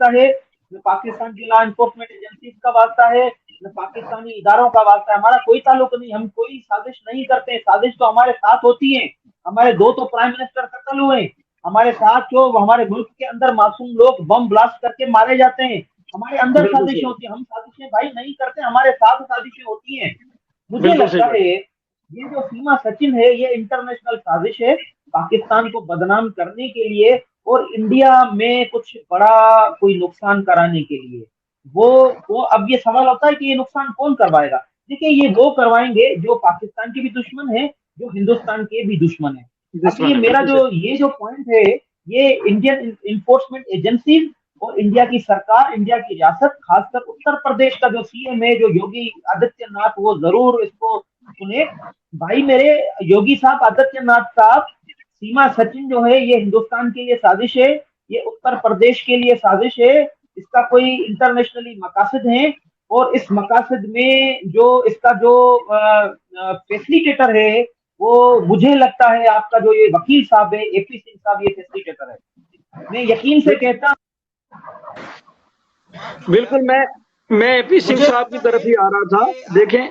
वास्ता है, न पाकिस्तान की लॉ एनफोर्समेंट एजेंसीज का वास्ता है, न पाकिस्तानी इदारों का वास्ता है। हमारा कोई ताल्लुक नहीं, हम कोई साजिश नहीं करते। साजिश तो हमारे साथ होती है। हमारे दो तो प्राइम मिनिस्टर कत्ल हुए, हमारे साथ जो हमारे मुल्क के अंदर मासूम लोग बम ब्लास्ट करके मारे जाते हैं, हमारे अंदर बिल्कुल साजिशें सही, होती हैं। हम साजिशें भाई नहीं करते, हमारे साथ साजिशें होती हैं। मुझे बिल्कुल सही लगता बात। है ये जो सीमा सचिन है ये इंटरनेशनल साजिश है, पाकिस्तान को बदनाम करने के लिए और इंडिया में कुछ बड़ा कोई नुकसान कराने के लिए। वो अब ये सवाल होता है कि ये नुकसान कौन करवाएगा। देखिए, ये वो करवाएंगे जो पाकिस्तान के भी दुश्मन है, जो हिंदुस्तान के भी दुश्मन है। अब दुश्मन है, बिल्कुल सही। ये जो पॉइंट है, ये इंडियन इन्फोर्समेंट एजेंसीज और इंडिया की सरकार, इंडिया की रियासत, खासकर उत्तर प्रदेश का जो सीएम है, जो योगी आदित्यनाथ, वो जरूर इसको सुने। भाई मेरे योगी साहब, आदित्यनाथ साहब, सीमा सचिन जो है ये हिंदुस्तान के लिए साजिश है, ये उत्तर प्रदेश के लिए साजिश है, इसका कोई इंटरनेशनली मकासद है। और इस मकासद में जो इसका जो फैसिलिटेटर है, वो मुझे लगता है आपका जो ये वकील साहब है, एपी सिंह साहब, ये फैसिलिटेटर है। मैं यकीन से कहता बिल्कुल, मैं एपी सिंह मुझे साहब की तरफ ही आ रहा था। देखें,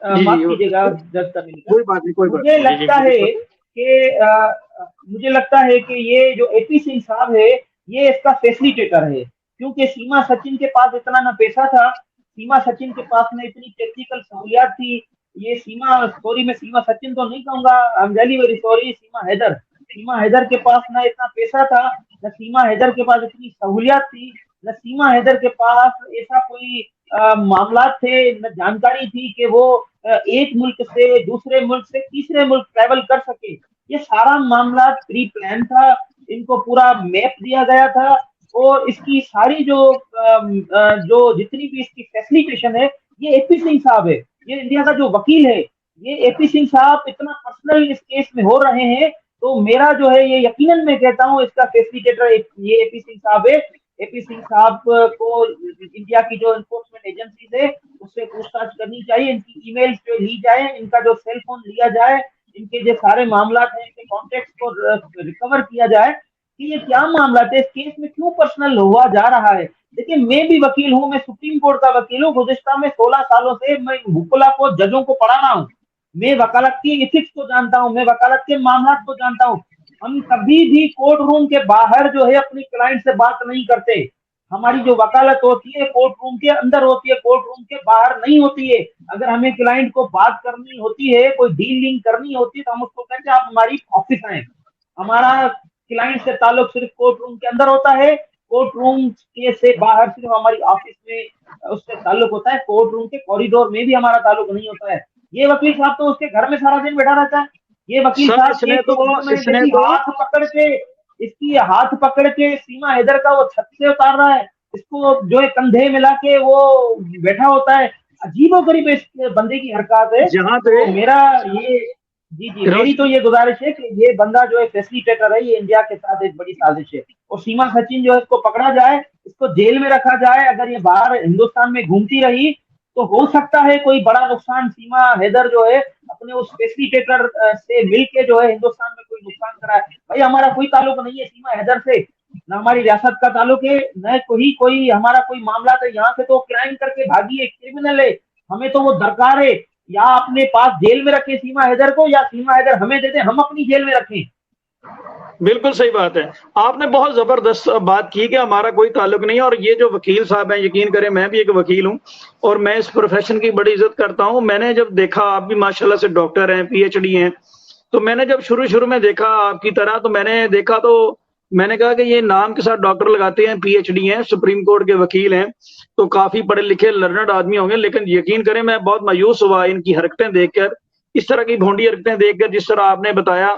जी जी, माफ कीजिएगा जज तमीम, कोई बात नहीं, कोई बात मुझे नहीं, जी जी, लगता है बिल्कुल। कि मुझे लगता है कि ये जो एपी सिंह साहब है, ये इसका फैसिलिटेटर है। क्योंकि सीमा सचिन के पास इतना ना पैसा था, सीमा सचिन के पास ना इतनी टेक्निकल सहूलियात थी। ये सीमा सॉरी, मैं सीमा सचिन तो नहीं कहूंगा, I am really very sorry, Seema Haider के पास ना इतना पैसा था, न सीमा हैदर के पास इतनी सहूलियात थी, न सीमा हैदर के पास ऐसा कोई मामला थे, न जानकारी थी कि वो एक मुल्क से दूसरे मुल्क से तीसरे मुल्क ट्रेवल कर सके। ये सारा मामला प्री प्लान था, इनको पूरा मैप दिया गया था। और इसकी सारी जो जितनी भी इसकी फैसिलिटेशन है, ये एपी सिंह साहब है, ये इंडिया का जो वकील है, ये एपी सिंह साहब इतना पर्सनल इस केस में हो रहे हैं। तो मेरा जो है ये यकीनन मैं कहता हूँ इसका फैसिलिटेटर ये एपी सिंह साहब है। एपी सिंह साहब को इंडिया की जो इन्फोर्समेंट एजेंसीज है उससे पूछताछ करनी चाहिए, इनकी ईमेल्स जो ली जाए, इनका जो सेल फोन लिया जाए, इनके जो सारे मामला हैं, इनके कॉन्टेक्ट को रिकवर किया जाए कि ये क्या मामला है, इस केस में क्यों पर्सनल हुआ जा रहा है। देखिए, मैं भी वकील हूँ, मैं सुप्रीम कोर्ट का वकील हूँ, गुज़िश्ता में 16 सालों से मैं वकुला को, जजों को पढ़ा रहा हूँ। मैं वकालत की इथिक्स को जानता हूँ, मैं वकालत के मामला को जानता हूँ। हम कभी भी कोर्ट रूम के बाहर जो है अपनी क्लाइंट से बात नहीं करते। हमारी जो वकालत होती है कोर्ट रूम के अंदर होती है, कोर्ट रूम के बाहर नहीं होती है। अगर हमें क्लाइंट को बात करनी होती है, कोई डीलिंग करनी होती है, तो हम उसको कहते हैं आप हमारी ऑफिस आए। हमारा क्लाइंट से ताल्लुक सिर्फ कोर्ट रूम के अंदर होता है, कोर्ट रूम के से बाहर सिर्फ हमारी ऑफिस में उससे ताल्लुक होता है, कोर्ट रूम के कॉरिडोर में भी हमारा ताल्लुक नहीं होता है। ये वकील साहब तो उसके घर में सारा दिन बैठा रहता है। ये वकील सर, साहब एक तो उन्होंने इसने देखी तो हाथ पकड़ के सीमा हैदर का वो छत से उतार रहा है, इसको जो है कंधे मिला के वो बैठा होता है। अजीबो गरीब इस बंदे की हरकत है। जहां तो पे मेरा ये जी जी, मेरी तो रोशन, ये गुजारिश है कि ये बंदा जो है फैसिलिटेटर है, ये इंडिया के साथ एक बड़ी साजिश है। और सीमा सचिन जो है इसको पकड़ा जाए, इसको जेल में रखा जाए। अगर ये बाहर हिंदुस्तान में घूमती रही तो हो सकता है कोई बड़ा नुकसान सीमा हैदर जो है अपने उस फैसिलिटेटर से मिलके जो है हिंदुस्तान में कोई नुकसान कराए। भाई हमारा कोई ताल्लुक नहीं है सीमा हैदर से, न हमारी रियासत का ताल्लुक है, न कोई कोई हमारा कोई मामला। तो यहाँ से तो क्राइम करके भागी है, क्रिमिनल है। हमें तो वो दरकार है, या अपने पास जेल में रखें सीमा हैदर को, या सीमा हैदर हमें दे दे, हम अपनी जेल में रखें। बिल्कुल सही बात है। आपने बहुत जबरदस्त बात की कि हमारा कोई ताल्लुक नहीं है। और ये जो वकील साहब हैं, यकीन करें मैं भी एक वकील हूं और मैं इस प्रोफेशन की बड़ी इज्जत करता हूं। मैंने जब देखा, आप भी माशाल्लाह से डॉक्टर हैं, पीएचडी हैं, तो मैंने जब शुरू शुरू में देखा आपकी तरह, तो मैंने देखा तो मैंने कहा कि ये नाम के साथ डॉक्टर लगाते हैं, पीएचडी हैं, सुप्रीम कोर्ट के वकील हैं, तो काफी पढ़े लिखे लर्नड आदमी होंगे। लेकिन यकीन करें मैं बहुत मायूस हुआ इनकी हरकतें देखकर, इस तरह की भोंडी हरकतें देखकर। जिस तरह आपने बताया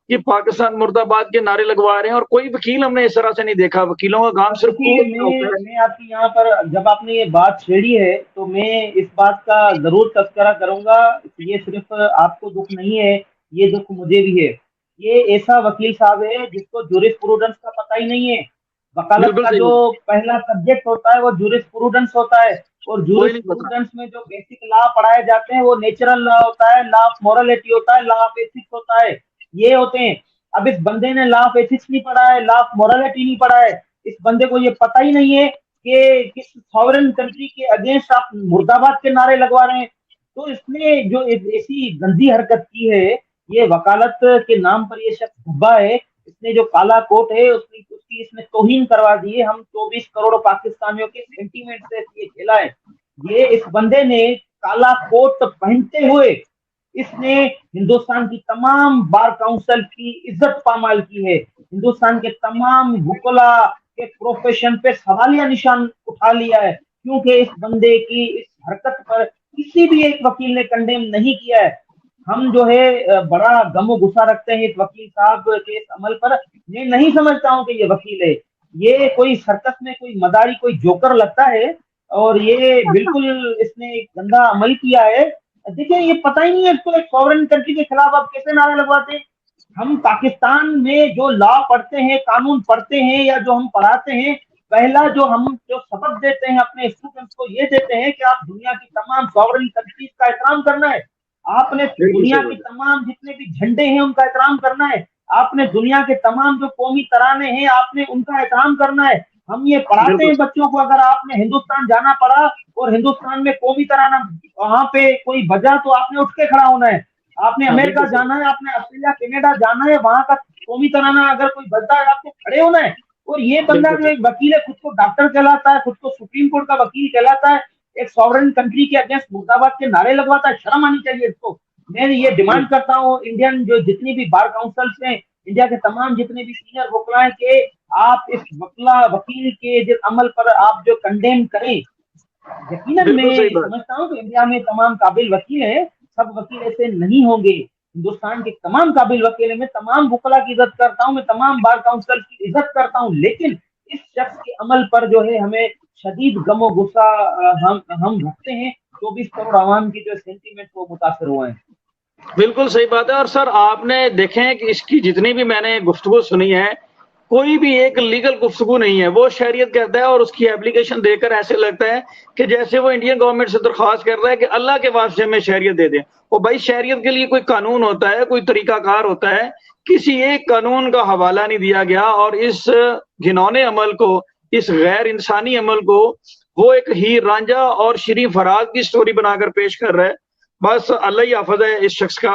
कि पाकिस्तान मुर्दाबाद के नारे लगवा रहे हैं, और कोई वकील हमने इस तरह से नहीं देखा। वकीलों का काम सिर्फ देखिए, कोर्ट में होता है। मैं आपकी यहाँ पर, जब आपने ये बात छेड़ी है तो मैं इस बात का जरूर तस्करा करूंगा। ये सिर्फ आपको दुख नहीं है, ये दुख मुझे भी है। ये ऐसा वकील साहब है जिसको जूरिस्प्रूडेंस का पता ही नहीं है। वकालत बिल्कुल का सही जो बात, पहला सब्जेक्ट होता है वो जूरिस्प्रूडेंस होता है। और कोई नहीं पता। जूरिस्प्रूडेंस में जो बेसिक लॉ पढ़ाए जाते हैं वो नेचुरल लॉ होता है, लॉ ऑफ मोरालिटी होता है, लॉ ऑफ एथिक्स होता है, ये होते हैं। अब इस बंदे ने लॉ ऑफ एथिक्स नहीं पढ़ा है, लॉ ऑफ मोरालिटी नहीं पढ़ा है, इस बंदे को ये पता ही नहीं है कि किस सॉवरेन कंट्री के अगेंस्ट आप मुर्दाबाद के नारे लगवा रहे हैं। तो इसने जो ऐसी गंदी हरकत की है, ये वकालत के नाम पर ये शख्स धब्बा है, इसने जो काला कोट है उसकी इसने तौहीन करवा दी है। हम 24 करोड़ पाकिस्तानियों के सेंटीमेंट से ये खेला है। ये इस बंदे ने काला कोट पहनते हुए इसने हिंदुस्तान की तमाम बार काउंसिल की इज्जत पामाल की है, हिंदुस्तान के तमाम वुकला के प्रोफेशन पे सवालिया निशान उठा लिया है, क्योंकि इस बंदे की इस हरकत पर किसी भी एक वकील ने कंडेम नहीं किया है। हम जो है बड़ा गमो गुस्सा रखते हैं इस वकील साहब के इस अमल पर। मैं नहीं समझता हूं कि ये वकील है, ये कोई सर्कस में कोई मदारी कोई जोकर लगता है, और ये बिल्कुल इसने गंदा अमल किया है। देखिए, ये पता ही नहीं है इसको, एक सॉवरेन कंट्री के खिलाफ आप कैसे नारे लगवाते हैं। हम पाकिस्तान में जो लॉ पढ़ते हैं, कानून पढ़ते हैं, या जो हम पढ़ाते हैं, पहला जो सबक देते हैं अपने स्टूडेंट्स को, ये देते हैं कि आप दुनिया की तमाम सॉवरेन कंट्रीज का एहतराम करना है, आपने बिल्कुल दुनिया सही की बात तमाम जितने भी झंडे हैं उनका एहतराम करना है, आपने दुनिया के तमाम जो कौमी तराने हैं आपने उनका एहतराम करना है। हम ये है, पढ़ाते बिल्कुल हैं बच्चों को, अगर आपने हिंदुस्तान जाना पड़ा और हिंदुस्तान में कौमी तराना वहां पे कोई बजा तो आपने उठ के खड़ा होना है। आपने हाँ अमेरिका बिल्कुल सही जाना है, आपने ऑस्ट्रेलिया कनाडा जाना है, वहां का कौमी तराना अगर कोई बजता है आपको खड़े होना है। और ये बंदा बिल्कुल जो सही एक वकील है, खुद को डॉक्टर कहलाता है, खुद को सुप्रीम कोर्ट का वकील कहलाता है, एक सॉवरेन कंट्री के अगेंस्ट मुर्दाबाद के नारे लगवाता है, शर्म आनी चाहिए इसको। मैं ये डिमांड करता हूँ इंडियन जो जितनी भी बार काउंसिल्स हैं, इंडिया के तमाम जितने भी सीनियर वकला हैं, कि आप इस वकील के जिस अमल पर आप जो कंडेम करें। यकीनन बिल्कुल सही मैं बात। समझता हूँ कि इंडिया में तमाम काबिल वकील हैं, सब वकील ऐसे नहीं होंगे। हिंदुस्तान के तमाम काबिल वकील हैं, मैं तमाम वकला की इज्जत करता हूँ, मैं तमाम बार काउंसिल की इज्जत करता हूँ, लेकिन इस शख्स के अमल पर जो है हमें शदीद गमो गुस्सा हम रखते हैं। 24 करोड़ आवाम की जो सेंटीमेंट वो मुतासर हुए हैं। बिल्कुल सही बात है। और सर आपने देखें कि इसकी जितनी भी मैंने गुफ्तगू सुनी है, कोई भी एक लीगल गुफ्तगू नहीं है। वो शरीयत कहता है और उसकी एप्लीकेशन देकर ऐसे लगता है कि जैसे वो इंडियन गवर्नमेंट से दरख्वास्त कर रहा है कि अल्लाह के वास्ते में शरीयत दे दें। और भाई शरीयत के लिए कोई कानून होता है, कोई तरीकाकार होता है, किसी एक कानून का हवाला नहीं दिया गया। और इस घिनौने अमल को, इस गैर इंसानी अमल को वो एक हीर रांझा और श्री फराज की स्टोरी बनाकर पेश कर रहा है। बस अल्लाह ही हाफिज है इस शख्स का।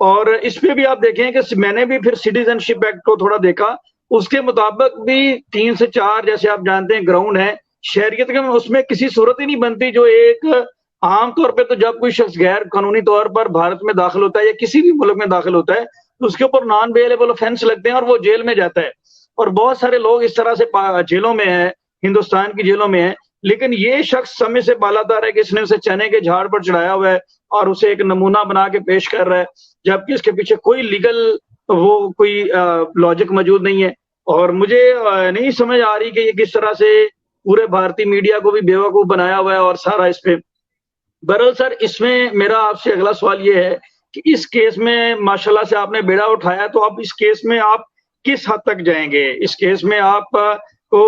और इस पे भी आप देखें कि मैंने भी फिर सिटीजनशिप एक्ट को थोड़ा देखा, उसके मुताबिक भी 3 से 4 जैसे आप जानते हैं ग्राउंड है शहरियत के, उसमें किसी सूरत ही नहीं बनती जो एक आम तौर पे तो जब कोई शख्स गैर कानूनी तौर पर भारत में दाखिल होता है या किसी भी मुल्क में दाखिल होता है तो उसके ऊपर नॉन बेलेबल ऑफेंस लगते हैं और वो जेल में जाता है। और बहुत सारे लोग इस तरह से जेलों में है, हिंदुस्तान की जेलों में है। लेकिन ये शख्स समय से बालादार है कि इसने उसे चने के झाड़ पर चढ़ाया हुआ है और उसे एक नमूना बना के पेश कर रहा है, जबकि इसके पीछे कोई लीगल वो कोई लॉजिक मौजूद नहीं है। और मुझे नहीं समझ आ रही कि ये किस तरह से पूरे भारतीय मीडिया को भी बेवकूफ बनाया हुआ है और सारा इस पे। बहरहाल सर इसमें मेरा आपसे अगला सवाल ये है कि इस केस में माशाल्लाह से आपने बेड़ा उठाया, तो अब इस केस में आप किस हद तक जाएंगे? इस केस में आप को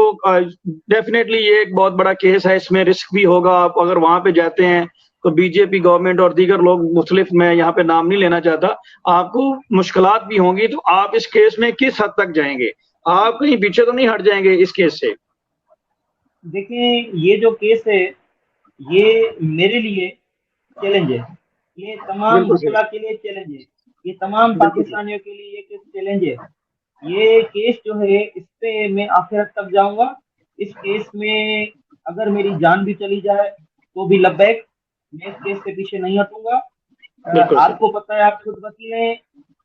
डेफिनेटली ये एक बहुत बड़ा केस है, इसमें रिस्क भी होगा। आप अगर वहां पे जाते हैं तो बीजेपी गवर्नमेंट और दीगर लोग मुख्तलिफ, मैं यहाँ पे नाम नहीं लेना चाहता, आपको मुश्किलात भी होंगी। तो आप इस केस में किस हद तक जाएंगे? आप कहीं पीछे तो नहीं हट जाएंगे इस केस से? देखिए, ये जो केस है ये मेरे लिए चैलेंज है, ये तमाम बिल्कुल सही। वकला के लिए चैलेंज है, ये तमाम बिल्कुल सही। पाकिस्तानियों के लिए ये केस चैलेंज है। ये केस जो है इस पे मैं आखिरत तक जाऊंगा। इस केस में अगर मेरी जान भी चली जाए तो भी लब्बैक, मैं इस केस से पीछे नहीं हटूंगा। बिल्कुल सही। आपको पता है, आप खुद वकील हैं,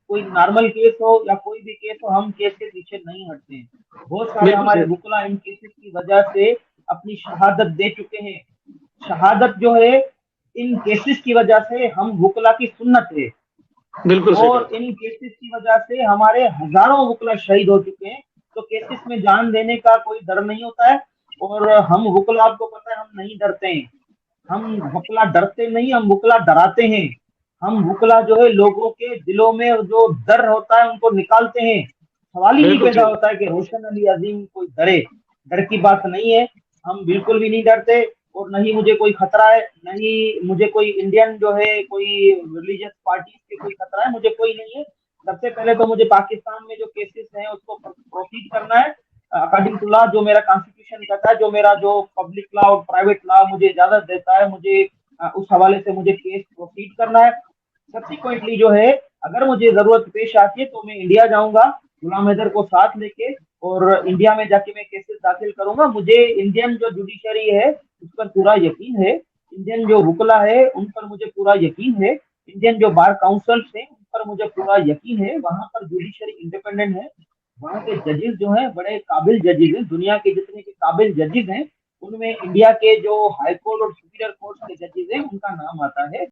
कोई नॉर्मल केस हो या कोई भी केस हो, हम केस के पीछे नहीं हटते हैं। बहुत सारे बिल्कुल हमारे सही। वकला इन केसेस की वजह से अपनी शहादत दे चुके हैं। शहादत जो है इन केसेस की वजह से हम वकला की सुन्नत है, बिल्कुल सही और बात है। इन केसेस की वजह से हमारे हजारों वकला शहीद हो चुके हैं। तो केसेस में जान देने का कोई डर नहीं होता है, और हम वकला, आपको पता है, हम नहीं डरते हैं। हम वकला डरते नहीं, हम वकला डराते हैं। हम वकला जो है लोगों के दिलों में जो डर होता है उनको निकालते हैं। सवाल ही नहीं बिल्कुल पैदा सही। होता है कि रोशन अली अजीम कोई डरे, डर की बात नहीं है। हम बिल्कुल भी नहीं डरते, और नहीं मुझे कोई खतरा है, नहीं मुझे कोई इंडियन जो है कोई रिलीजियस पार्टी से कोई खतरा है, मुझे कोई नहीं है। सबसे पहले तो मुझे पाकिस्तान में जो केसेस हैं उसको प्रोसीड करना है अकॉर्डिंग टू लॉ, जो मेरा कॉन्स्टिट्यूशन कहता है, जो मेरा जो पब्लिक लॉ और प्राइवेट लॉ मुझे इजाजत देता है, मुझे उस हवाले से मुझे केस प्रोसीड करना है। सब्सिक्वेंटली जो है, अगर मुझे जरूरत पेश आती है तो मैं इंडिया जाऊंगा गुलाम हैदर को साथ लेके, और इंडिया में जाके मैं केसेस दाखिल करूंगा। मुझे इंडियन जो जुडिशरी है उस पर पूरा यकीन है, इंडियन जो वकला है उन पर मुझे पूरा यकीन है, इंडियन जो बार काउंसिल्स हैं उन पर मुझे पूरा यकीन है। वहां पर जुडिशरी इंडिपेंडेंट है, वहाँ के जजेस जो हैं बड़े काबिल जजेस हैं, दुनिया के जितने के काबिल जजेस हैं उनमें इंडिया के जो हाई कोर्ट और सुपीरियर कोर्ट के जजेस हैं उनका नाम आता है।